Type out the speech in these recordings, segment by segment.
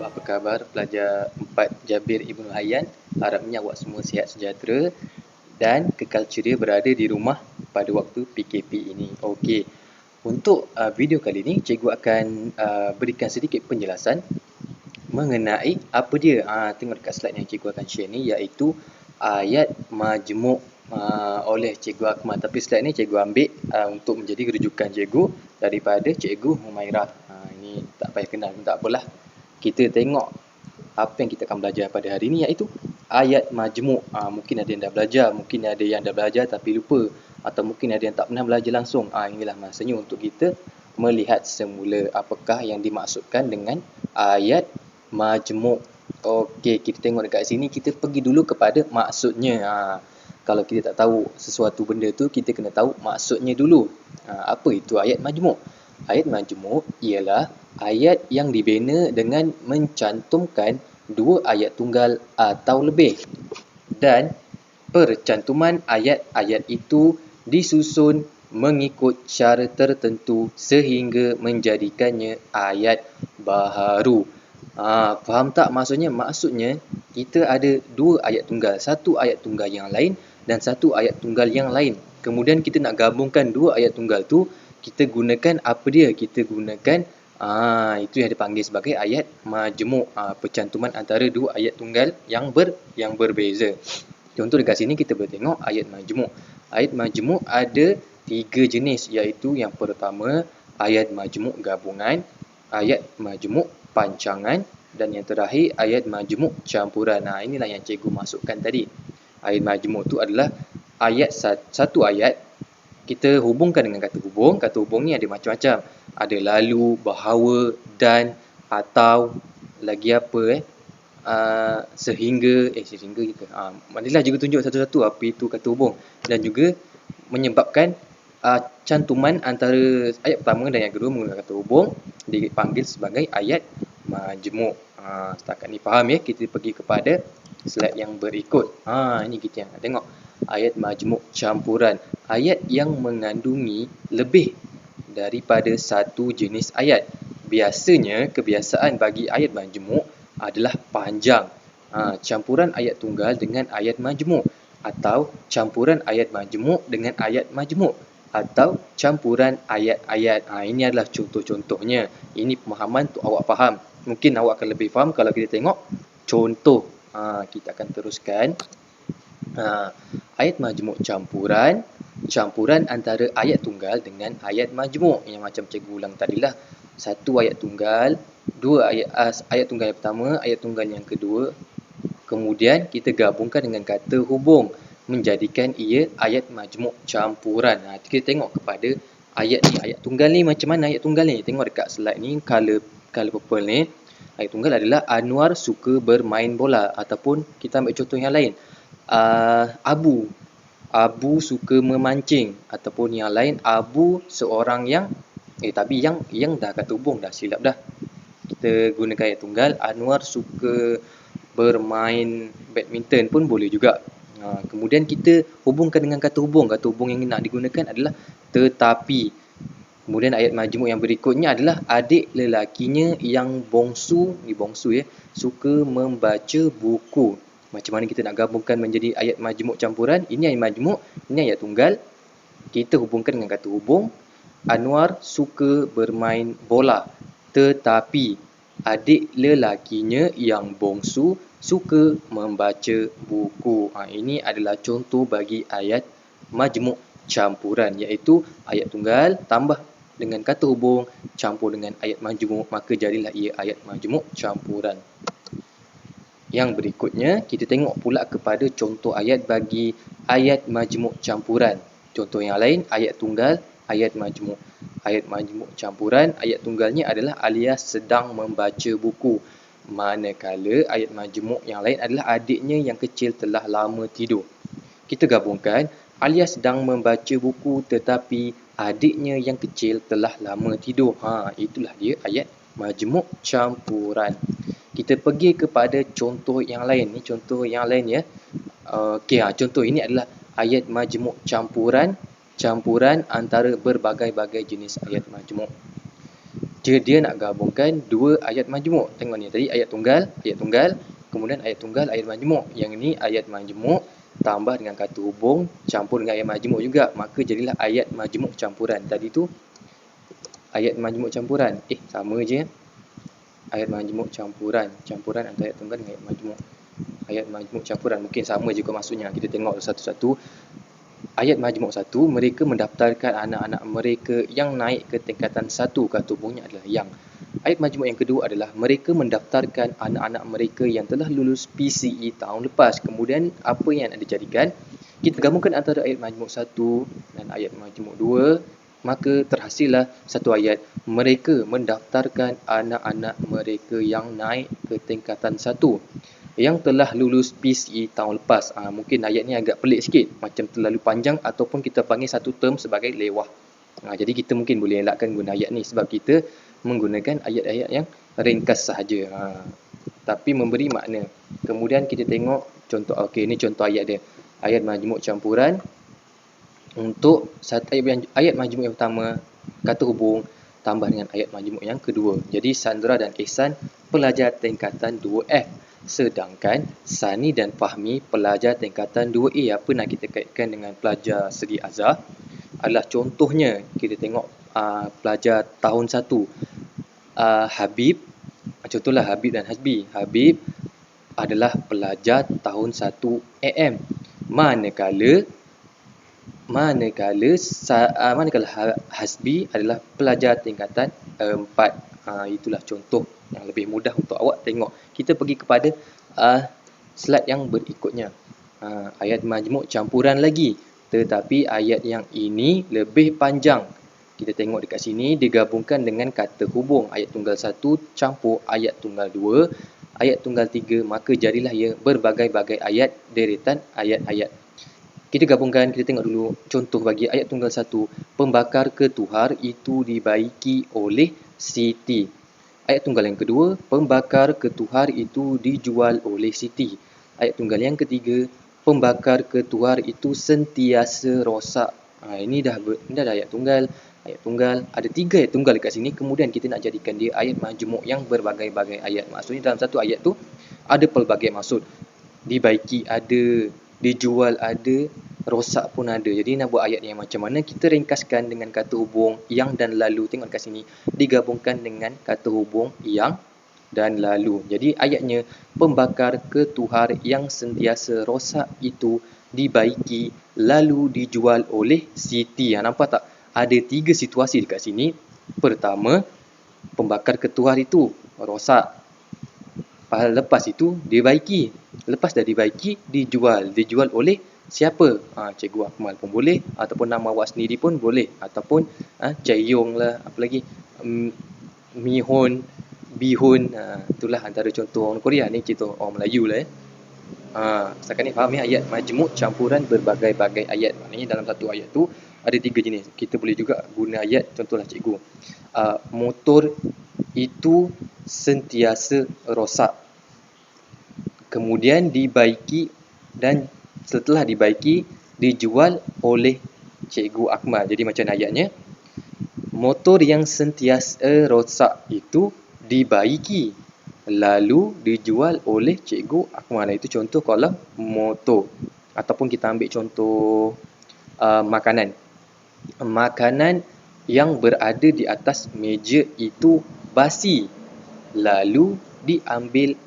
apa khabar pelajar 4 Jabir Ibnu Hayyan? Harapnya awak semua sihat sejahtera dan kekal ceria berada di rumah pada waktu PKP ini. Okey, untuk video kali ini, cikgu akan berikan sedikit penjelasan mengenai apa dia. Tengok dekat slide yang cikgu akan share ni, iaitu ayat majmuk oleh Cikgu Akmal. Tapi slide ni cikgu ambil untuk menjadi rujukan cikgu daripada Cikgu Humairah. Ini tak payah kenal pun tak apalah. Kita tengok apa yang kita akan belajar pada hari ini, iaitu ayat majmuk. Mungkin ada yang dah belajar, mungkin ada yang dah belajar tapi lupa, atau mungkin ada yang tak pernah belajar langsung. Inilah masanya untuk kita melihat semula apakah yang dimaksudkan dengan ayat majmuk. Okey, kita tengok dekat sini, kita pergi dulu kepada maksudnya. Kalau kita tak tahu sesuatu benda tu, kita kena tahu maksudnya dulu. Apa itu ayat majmuk? Ayat majmuk ialah ayat yang dibina dengan mencantumkan dua ayat tunggal atau lebih, dan percantuman ayat-ayat itu disusun mengikut cara tertentu sehingga menjadikannya ayat baharu. Faham tak maksudnya? Maksudnya kita ada dua ayat tunggal, satu ayat tunggal yang lain dan satu ayat tunggal yang lain. Kemudian kita nak gabungkan dua ayat tunggal tu, kita gunakan apa dia? Kita gunakan itu yang dipanggil sebagai ayat majmuk, percantuman antara dua ayat tunggal yang berbeza. Contoh dekat sini kita boleh tengok ayat majmuk. Ayat majmuk ada 3 jenis, iaitu yang pertama ayat majmuk gabungan, ayat majmuk pancangan, dan yang terakhir ayat majmuk campuran. Inilah yang cikgu masukkan tadi. Ayat majmuk tu adalah ayat satu ayat kita hubungkan dengan kata hubung. Kata hubung ni ada macam-macam. Ada lalu, bahawa, dan, atau, lagi apa sehingga kita. Marilah juga tunjuk satu-satu apa itu kata hubung, dan juga menyebabkan cantuman antara ayat pertama dan yang kedua menggunakan kata hubung dipanggil sebagai ayat majmuk. Setakat ni faham ya? Kita pergi kepada slide yang berikut. Ini kita yang nak tengok ayat majmuk campuran, ayat yang mengandungi lebih daripada satu jenis ayat. Biasanya kebiasaan bagi ayat majmuk adalah panjang. Campuran ayat tunggal dengan ayat majmuk, atau campuran ayat majmuk dengan ayat majmuk, atau campuran ayat-ayat. Ini adalah contoh-contohnya. Ini pemahaman untuk awak faham. Mungkin awak akan lebih faham kalau kita tengok contoh. Kita akan teruskan. Ayat majmuk campuran, campuran antara ayat tunggal dengan ayat majmuk. Yang macam cikgu ulang tadilah, satu ayat tunggal, dua ayat tunggal yang pertama, ayat tunggal yang kedua, kemudian kita gabungkan dengan kata hubung, menjadikan ia ayat majmuk campuran. Kita tengok kepada ayat ni, ayat tunggal ni macam mana ayat tunggal ni? Tengok dekat slide ni, color purple ni. Ayat tunggal adalah Anwar suka bermain bola, ataupun kita ambil contoh yang lain, Abu suka memancing, ataupun yang lain, Abu seorang yang tapi yang dah kata hubung, dah silap dah. Kita gunakan ayat tunggal, Anwar suka bermain badminton pun boleh juga. Kemudian kita hubungkan dengan kata hubung. Kata hubung yang nak digunakan adalah tetapi. Kemudian ayat majmuk yang berikutnya adalah adik lelakinya yang bongsu, ni bongsu ya, suka membaca buku. Macam mana kita nak gabungkan menjadi ayat majmuk campuran? Ini ayat majmuk, ini ayat tunggal. Kita hubungkan dengan kata hubung. Anwar suka bermain bola, tetapi adik lelakinya yang bongsu suka membaca buku. Ini adalah contoh bagi ayat majmuk campuran, iaitu ayat tunggal tambah dengan kata hubung campur dengan ayat majmuk, maka jadilah ia ayat majmuk campuran. Yang berikutnya, kita tengok pula kepada contoh ayat bagi ayat majmuk campuran. Contoh yang lain, ayat tunggal, ayat majmuk. Ayat majmuk campuran, ayat tunggalnya adalah alias sedang membaca buku. Manakala ayat majmuk yang lain adalah adiknya yang kecil telah lama tidur. Kita gabungkan, alias sedang membaca buku tetapi adiknya yang kecil telah lama tidur. Itulah dia ayat majmuk campuran. Kita pergi kepada contoh yang lain. Ni contoh yang lain ya. Contoh ini adalah ayat majmuk campuran, campuran antara berbagai-bagai jenis ayat majmuk. Dia nak gabungkan dua ayat majmuk. Tengok ni, tadi ayat tunggal, kemudian ayat tunggal, ayat majmuk. Yang ni ayat majmuk tambah dengan kata hubung campur dengan ayat majmuk juga, maka jadilah ayat majmuk campuran. Tadi tu ayat majmuk campuran. Sama je. Ayat majmuk campuran antara ayat tunggal dengan ayat majmuk. Ayat majmuk campuran mungkin sama juga maksudnya. Kita tengok satu-satu. Ayat majmuk 1, mereka mendaftarkan anak-anak mereka yang naik ke tingkatan 1, kata hubungnya adalah yang. Ayat majmuk yang kedua adalah mereka mendaftarkan anak-anak mereka yang telah lulus PCE tahun lepas. Kemudian apa yang nak dijadikan? Kita gabungkan antara ayat majmuk 1 dan ayat majmuk 2, maka terhasillah satu ayat. Mereka mendaftarkan anak-anak mereka yang naik ke tingkatan 1 yang telah lulus PCE tahun lepas. Mungkin ayat ni agak pelik sikit, macam terlalu panjang ataupun kita panggil satu term sebagai lewah. Jadi kita mungkin boleh elakkan guna ayat ni sebab kita menggunakan ayat-ayat yang ringkas sahaja. Tapi memberi makna. Kemudian kita tengok contoh. Okey, ni contoh ayat dia. Ayat majmuk campuran. Untuk ayat majmuk yang pertama, kata hubung tambah dengan ayat majmuk yang kedua. Jadi Sandra dan Ihsan pelajar tingkatan 2F. Sedangkan Sani dan Fahmi pelajar tingkatan 2A. Apa nak kita kaitkan dengan pelajar segi azhar? Adalah contohnya, kita tengok pelajar tahun 1. Habib, contohlah Habib dan Hasbi. Habib adalah pelajar tahun 1 AM. Manakala Hasbi adalah pelajar tingkatan 4. Itulah contoh yang lebih mudah untuk awak tengok. Kita pergi kepada slide yang berikutnya. Ayat majmuk campuran lagi. Tetapi ayat yang ini lebih panjang. Kita tengok dekat sini, digabungkan dengan kata hubung. Ayat tunggal 1 campur ayat tunggal 2, ayat tunggal 3, maka jadilah ia berbagai-bagai ayat, deretan ayat-ayat. Kita gabungkan, kita tengok dulu contoh bagi ayat tunggal 1. Pembakar ketuhar itu dibaiki oleh Siti. Ayat tunggal yang kedua, pembakar ketuhar itu dijual oleh Siti. Ayat tunggal yang ketiga, pembakar ketuhar itu sentiasa rosak. Ini dah ayat tunggal. Ada 3 ayat tunggal dekat sini. Kemudian kita nak jadikan dia ayat majmuk yang berbagai-bagai ayat. Maksudnya dalam satu ayat tu ada pelbagai maksud. Dibaiki ada, dijual ada, rosak pun ada. Jadi nak buat ayat yang macam mana? Kita ringkaskan dengan kata hubung yang dan lalu. Tengok kat sini, digabungkan dengan kata hubung yang dan lalu. Jadi ayatnya, pembakar ketuhar yang sentiasa rosak itu dibaiki lalu dijual oleh Siti. Nampak tak? Ada 3 situasi dekat sini. Pertama, pembakar ketuhar itu rosak. Lepas itu dibaiki. Lepas dah dibaiki, dijual. Dijual oleh siapa? Cikgu Akmal pun boleh, ataupun nama awak sendiri pun boleh, ataupun Cik Yong lah, apa lagi, Mihun, Bihun. Itulah antara contoh orang Korea. Ni contoh orang Melayu lah. Setakat ni faham ya? Ayat majmuk campuran berbagai-bagai ayat. Maknanya dalam satu ayat tu ada 3 jenis. Kita boleh juga guna ayat, contohlah cikgu, motor itu sentiasa rosak. Kemudian dibaiki, dan setelah dibaiki dijual oleh Cikgu Akmal. Jadi macam ayatnya, motor yang sentiasa rosak itu dibaiki lalu dijual oleh Cikgu Akmal. Itu contoh kolom motor. Ataupun kita ambil contoh makanan. Makanan yang berada di atas meja itu basi lalu diambil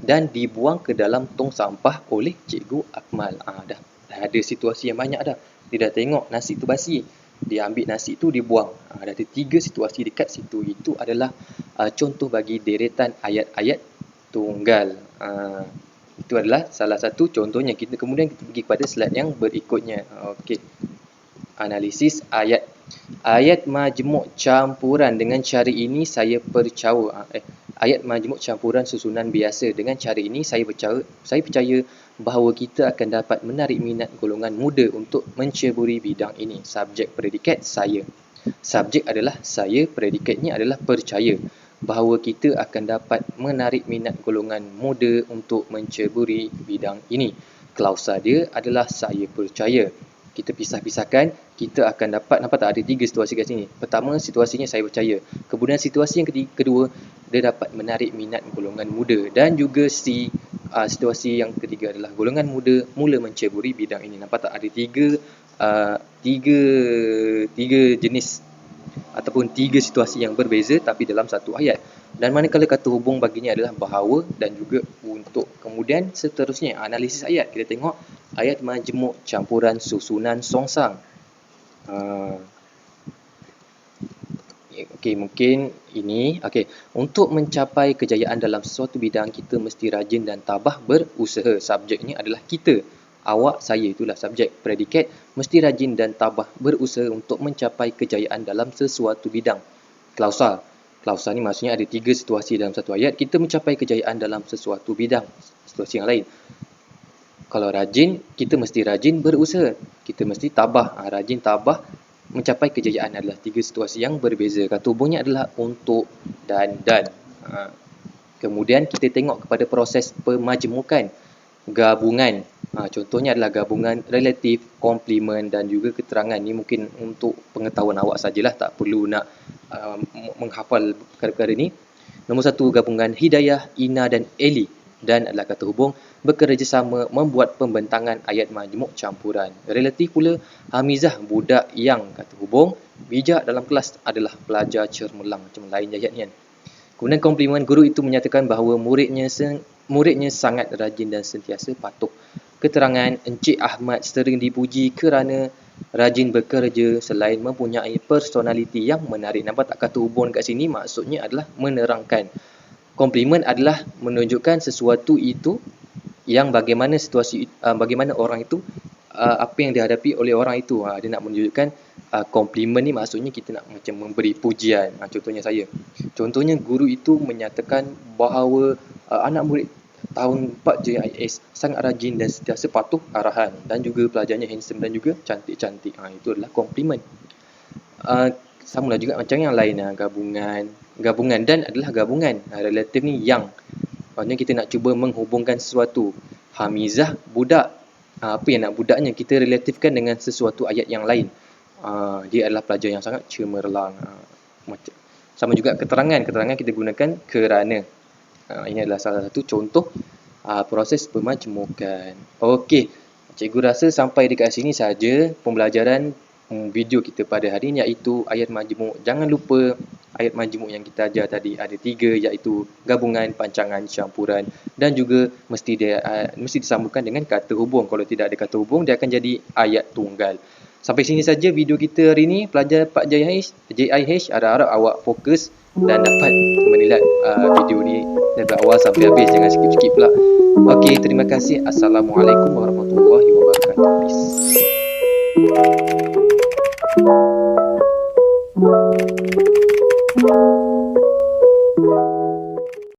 dan dibuang ke dalam tong sampah oleh Cikgu Akmal. Dah ada situasi yang banyak dah. Dia dah tengok nasi tu basi, dia ambil nasi tu, dia buang. Dah ada 3 situasi dekat situ. Itu adalah contoh bagi deretan ayat-ayat tunggal. Itu adalah salah satu contohnya. Kemudian kita pergi kepada slide yang berikutnya. Okey. Analisis ayat. Ayat majmuk campuran. Dengan cara ini saya percaya. Ayat majmuk campuran susunan biasa. Dengan cara ini saya percaya bahawa kita akan dapat menarik minat golongan muda untuk menceburi bidang ini. Subjek predikat saya. Subjek adalah saya, predikatnya adalah percaya bahawa kita akan dapat menarik minat golongan muda untuk menceburi bidang ini. Klausa dia adalah saya percaya. kita pisah-pisahkan, kita akan dapat, nampak tak ada 3 situasi kat sini. Pertama, situasinya saya percaya. Kemudian situasi yang kedua, dia dapat menarik minat golongan muda. Dan juga situasi yang ketiga adalah golongan muda mula menceburi bidang ini. Nampak tak ada tiga jenis ataupun 3 situasi yang berbeza tapi dalam satu ayat. Dan manakala kata hubung baginya adalah bahawa dan juga untuk. Kemudian seterusnya analisis ayat. Kita tengok ayat majmuk campuran susunan songsang. Okey, mungkin ini. Okey, untuk mencapai kejayaan dalam sesuatu bidang, kita mesti rajin dan tabah berusaha. Subjeknya adalah kita. Awak, saya, itulah subjek. Predikat, mesti rajin dan tabah berusaha untuk mencapai kejayaan dalam sesuatu bidang. Klausa. Klausa ni maksudnya ada 3 situasi dalam satu ayat. Kita mencapai kejayaan dalam sesuatu bidang. Situasi yang lain. Kalau rajin, kita mesti rajin berusaha. Kita mesti tabah. Rajin, tabah, mencapai kejayaan adalah 3 situasi yang berbeza. Kata hubungnya adalah untuk dan. Kemudian kita tengok kepada proses pemajmukan. Gabungan. Contohnya adalah gabungan relatif, komplement dan juga keterangan. Ini mungkin untuk pengetahuan awak sajalah, tak perlu nak menghafal perkara-perkara ini. Nombor 1, gabungan Hidayah, Ina dan Eli. Dan adalah kata hubung bekerjasama membuat pembentangan ayat majmuk campuran. Relatif pula, Hamizah budak yang, kata hubung. Bijak dalam kelas adalah pelajar cermelang. Macam lain ayat ni kan. Kemudian komplement, guru itu menyatakan bahawa muridnya sangat rajin dan sentiasa patuh. Keterangan, Encik Ahmad sering dipuji kerana rajin bekerja selain mempunyai personaliti yang menarik. Nampak tak kata hubung kat sini maksudnya adalah menerangkan. Komplement adalah menunjukkan sesuatu itu yang bagaimana bagaimana orang itu, apa yang dihadapi oleh orang itu. Dia nak menunjukkan komplement ni maksudnya kita nak macam memberi pujian. Contohnya saya. Contohnya guru itu menyatakan bahawa anak murid tahun 4 JIS sangat rajin dan sentiasa patuh arahan dan juga pelajarnya handsome dan juga cantik-cantik. Itu adalah komplimen. Samalah juga macam yang lain, gabungan dan adalah gabungan. Relatif ni yang. Maksudnya kita nak cuba menghubungkan sesuatu. Hamizah budak. Apa yang nak budaknya kita relatifkan dengan sesuatu ayat yang lain. Dia adalah pelajar yang sangat cemerlang. Sama juga keterangan kita gunakan kerana. Ini adalah salah satu contoh proses pemajmukan. Okey, cikgu rasa sampai dekat sini saja pembelajaran video kita pada hari ini, iaitu ayat majmuk. Jangan lupa ayat majmuk yang kita ajar tadi ada 3, iaitu gabungan, pancangan, campuran dan juga mesti disambungkan dengan kata hubung. Kalau tidak ada kata hubung, dia akan jadi ayat tunggal. Sampai sini saja video kita hari ini, pelajar 4 JIH. Harap-harap awak fokus dan dapat menilat video ni dari awal sampai habis. Jangan skip-skip pula. Okey, terima kasih. Assalamualaikum warahmatullahi wabarakatuh. Peace.